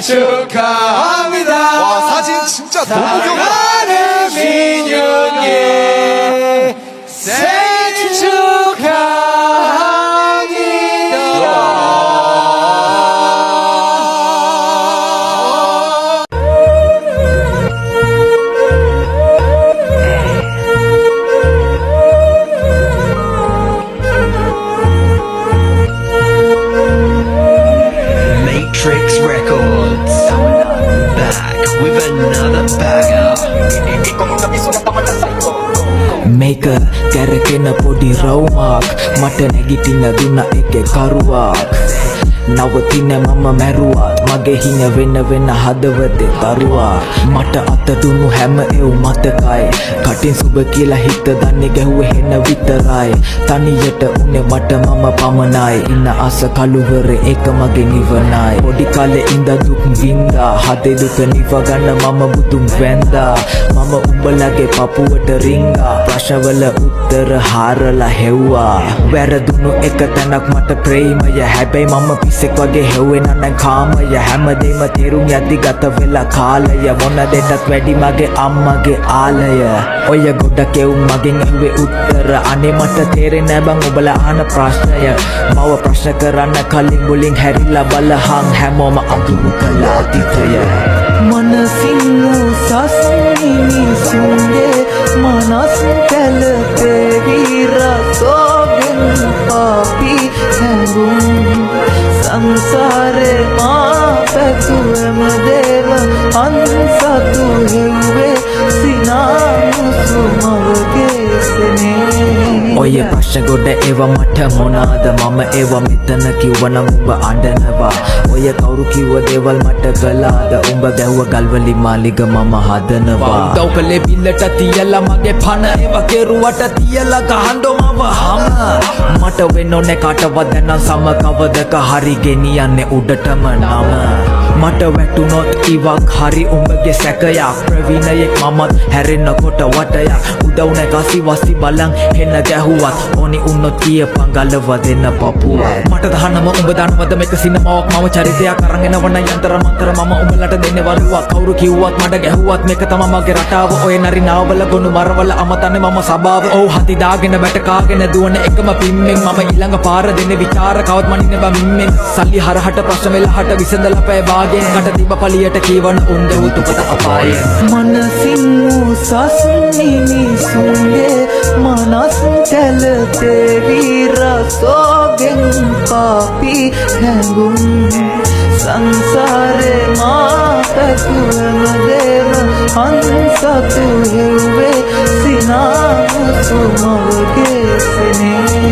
축하합니다. 와, 사진 진짜 너무 귀엽다. 사랑하는 민윤이 생일 축하합니다. Matrix Records back with another banger. Make a කැරකෙන පොඩි රවුමක් මට නැගිටින දුන්න එකේ කරුවක් නවතින මම මැරුවත් මගේ හින වෙන වෙන හදවතේ තරුවක් මට අත දුන්නු හැම එව් මතකයි කටින් සුබ කියලා හිත දන්නේ ගැහුවේ හෙන විතරයි තනියට උනේ මට මම පමණයි ඉන්න අස කළුවරේ ඒක මගේ නිවනයි පොඩි කාලේ ඉඳ දුක් වින්දා හදේ දුක නිව ගන්න මම බුදුන් වැන්දා මම උඹලගේ පපුවට රිංගා ප්‍රශ්නවල උත්තර හාරලා හෙව්වා වැරදුණු එක තැනක් මට ප්‍රේමය හැබැයි මම පිස්සෙක් වගේ හෙව්වෙන නම් කාමය හැමදේම තේරුම් යද්දි ගත වෙලා කාලය මොන දෙන්නත් වැඩි මගේ අම්මගේ ආලය ඔය ගොඩක් එවුන් මගෙන් ඇහුවේ උත්තර අනේ මට තේරෙන්නේ නැ බං ඔබලා අහන ප්‍රශ්නය මව ප්‍රශ්න කරන්න කලින් මුලින් හැරිලා බලහන් හැමෝම අඳුරු කළා අතීතය මනසින් සස්නිමිසුන්ගේ මනස් කැලපේ විරසෝගෙන් පාපි හැඟුම් සංසාරේ මා පැතුවම දේව අන්සතු හෙව්වේ සිනාමුසු මවගේ සනේ ඔය ප්‍රශ්න ගොඩ ඒවා මට මොනාද මම ඒවා මෙතන කිව්වනම් උඹ අඬනවා ඔය කවුරු කිව්ව දේවල් මට කළාද උඹ ගැහුව ගල්වලි මාලිග මම හදනවා උදව් කළේ බිල්ලට තියලා මගේ පණ ඒවා කෙරුවට තියලා ගහන්නෝ මව හම මට වෙන්න ඕනේ කාටවත් දැන් සම කවදක හරි ගෙනියන්නේ උඩටම නම මට වැටුනොත් ඉවක් හරි උඹගේ සැකයක් ප්‍රවීණයෙක් මමත් හැරෙන්නකොට වටයක් උදව් නැගසි වසි බලන් හෙන ගැහුවත් ඕනි උන්නොත් කියපන් ගලව දෙන්න පපුව මට දහනම උඹ දන්නවද මේක සිනමාවක් මම චරිතයක් අරන් එනවන යන්තර මන්තර මම උඹලට දෙන්නේ වරුවක් කවුරු කිව්වත් මට ගැහුවත් මේක තමයි මගේ රටාව ඔය නරි නාවල ගොනු මරවල අමතන්නේ මම සබාව ඔව් හති දාගෙන වැට කාගෙන දුවන එකම පිම්මෙන් මම ඊළඟ පාර දෙන්නේ විචාර කවත් මනින්න බෑ මිම්මෙන් සල්ලි හරහට ප්‍රශ්න වෙලහට විසඳලා පෑ වාගෙන් කට තිබ්බ පලියට කීවන උන්ද උතුපත අපායේ මනසින් සස්නිමිසුන්ගේ මනස් කැලපේ විරසෝගෙන් පාපි හැඟුම් සංසාරේ මා පැතුවම දේව අන්සතු හෙව්වේ සිනාමුසු මවගේ සනේ